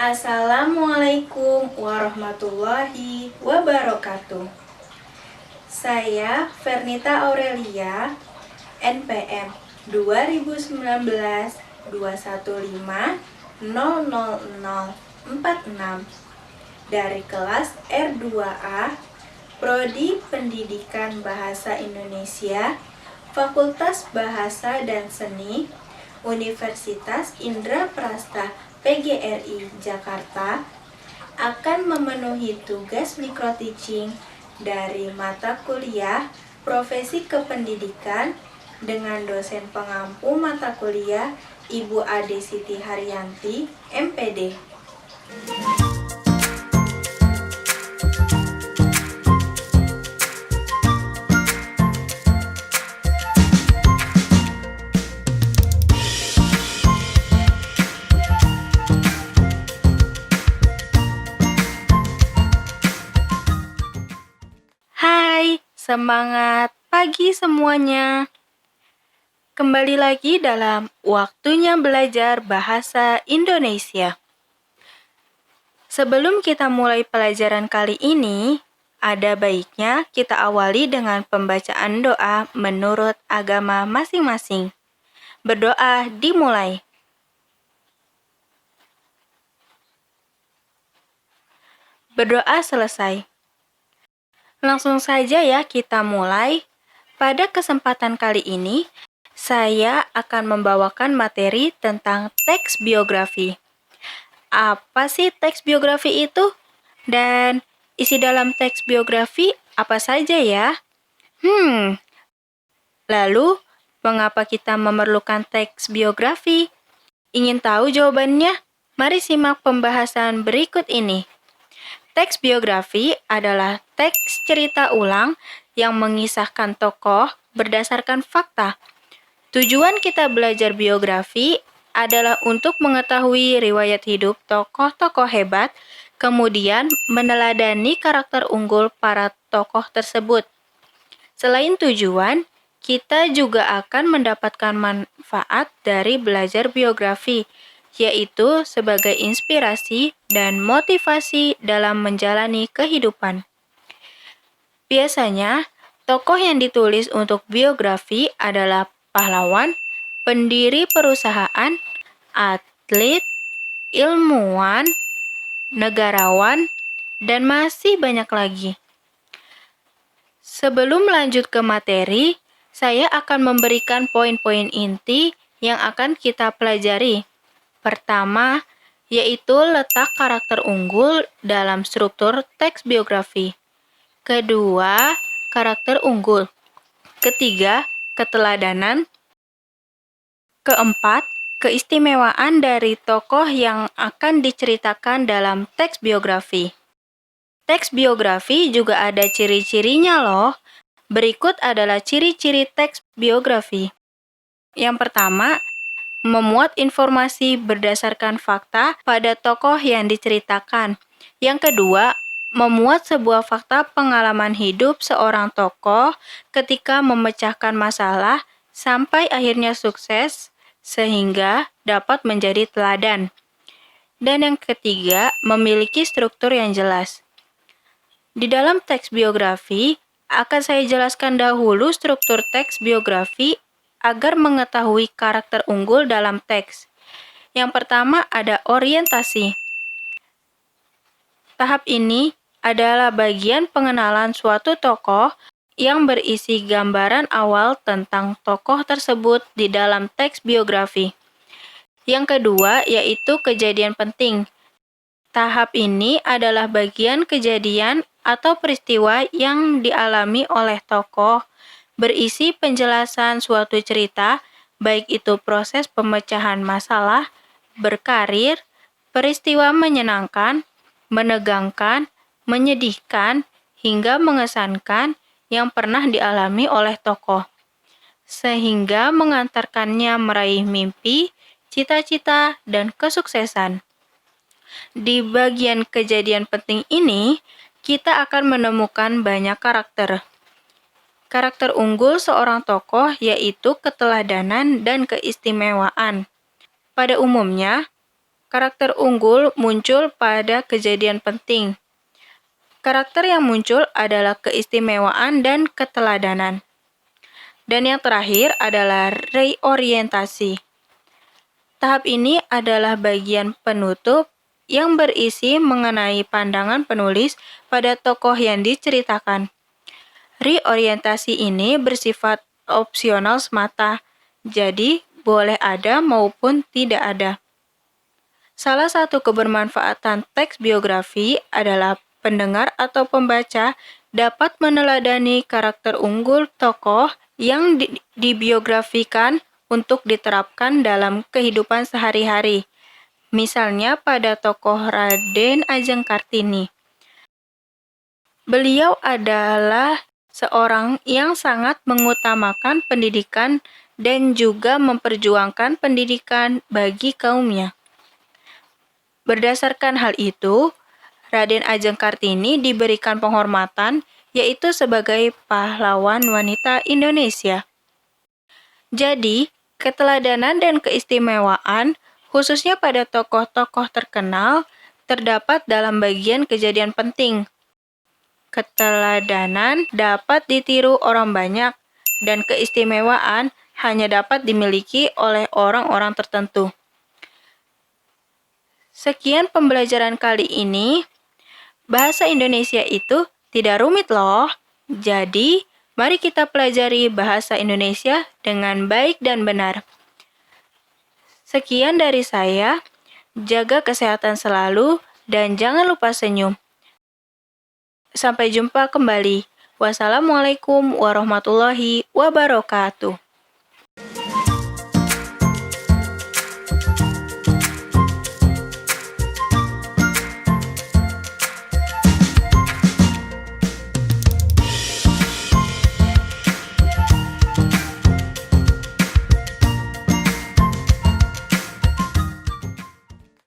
Assalamualaikum warahmatullahi wabarakatuh. Saya Fernita Aurelia, NPM 2019 215 dari kelas R2A, Prodi Pendidikan Bahasa Indonesia, Fakultas Bahasa dan Seni, Universitas Indraprasta PGRI Jakarta, akan memenuhi tugas microteaching dari mata kuliah Profesi Kependidikan dengan dosen pengampu mata kuliah Ibu Ade Siti Haryanti, MPD. Hai, semangat pagi semuanya. Kembali lagi dalam waktunya belajar bahasa Indonesia. Sebelum kita mulai pelajaran kali ini, ada baiknya kita awali dengan pembacaan doa menurut agama masing-masing. Berdoa dimulai. Berdoa selesai. Langsung saja ya kita mulai. Pada kesempatan kali ini, saya akan membawakan materi tentang teks biografi. Apa sih teks biografi itu? Dan isi dalam teks biografi apa saja ya? Lalu, mengapa kita memerlukan teks biografi? Ingin tahu jawabannya? Mari simak pembahasan berikut ini. Teks biografi adalah teks cerita ulang yang mengisahkan tokoh berdasarkan fakta. Tujuan kita belajar biografi adalah untuk mengetahui riwayat hidup tokoh-tokoh hebat, kemudian meneladani karakter unggul para tokoh tersebut. Selain tujuan, kita juga akan mendapatkan manfaat dari belajar biografi, yaitu sebagai inspirasi dan motivasi dalam menjalani kehidupan. Biasanya, tokoh yang ditulis untuk biografi adalah pahlawan, pendiri perusahaan, atlet, ilmuwan, negarawan, dan masih banyak lagi. Sebelum lanjut ke materi, saya akan memberikan poin-poin inti yang akan kita pelajari. Pertama, yaitu letak karakter unggul dalam struktur teks biografi. Kedua, karakter unggul. Ketiga, keteladanan. Keempat, keistimewaan dari tokoh yang akan diceritakan dalam teks biografi. Teks biografi juga ada ciri-cirinya loh. Berikut adalah ciri-ciri teks biografi. Yang pertama, memuat informasi berdasarkan fakta pada tokoh yang diceritakan. Yang kedua, memuat sebuah fakta pengalaman hidup seorang tokoh ketika memecahkan masalah sampai akhirnya sukses sehingga dapat menjadi teladan. Dan yang ketiga, memiliki struktur yang jelas. Di dalam teks biografi, akan saya jelaskan dahulu struktur teks biografi agar mengetahui karakter unggul dalam teks. Yang pertama ada orientasi. Tahap ini adalah bagian pengenalan suatu tokoh yang berisi gambaran awal tentang tokoh tersebut di dalam teks biografi. Yang kedua yaitu kejadian penting. Tahap ini adalah bagian kejadian atau peristiwa yang dialami oleh tokoh, berisi penjelasan suatu cerita, baik itu proses pemecahan masalah, berkarir, peristiwa menyenangkan, menegangkan, menyedihkan, hingga mengesankan yang pernah dialami oleh tokoh, sehingga mengantarkannya meraih mimpi, cita-cita, dan kesuksesan. Di bagian kejadian penting ini, kita akan menemukan banyak karakter. Karakter unggul seorang tokoh yaitu keteladanan dan keistimewaan. Pada umumnya, Karakter unggul muncul pada kejadian penting. Karakter yang muncul adalah keistimewaan dan keteladanan. Dan yang terakhir adalah reorientasi. Tahap ini adalah bagian penutup yang berisi mengenai pandangan penulis pada tokoh yang diceritakan. Reorientasi ini bersifat opsional semata, jadi boleh ada maupun tidak ada. Salah satu kebermanfaatan teks biografi adalah pendengar atau pembaca dapat meneladani karakter unggul tokoh yang dibiografikan untuk diterapkan dalam kehidupan sehari-hari. Misalnya pada tokoh Raden Ajeng Kartini. Beliau adalah seorang yang sangat mengutamakan pendidikan dan juga memperjuangkan pendidikan bagi kaumnya. Berdasarkan hal itu, Raden Ajeng Kartini diberikan penghormatan yaitu sebagai pahlawan wanita Indonesia. Jadi, keteladanan dan keistimewaan khususnya pada tokoh-tokoh terkenal terdapat dalam bagian kejadian penting. Keteladanan dapat ditiru orang banyak dan keistimewaan hanya dapat dimiliki oleh orang-orang tertentu. Sekian pembelajaran kali ini. Bahasa Indonesia itu tidak rumit loh. Jadi, mari kita pelajari bahasa Indonesia dengan baik dan benar. Sekian dari saya. Jaga kesehatan selalu dan jangan lupa senyum. Sampai jumpa kembali. Wassalamualaikum warahmatullahi wabarakatuh.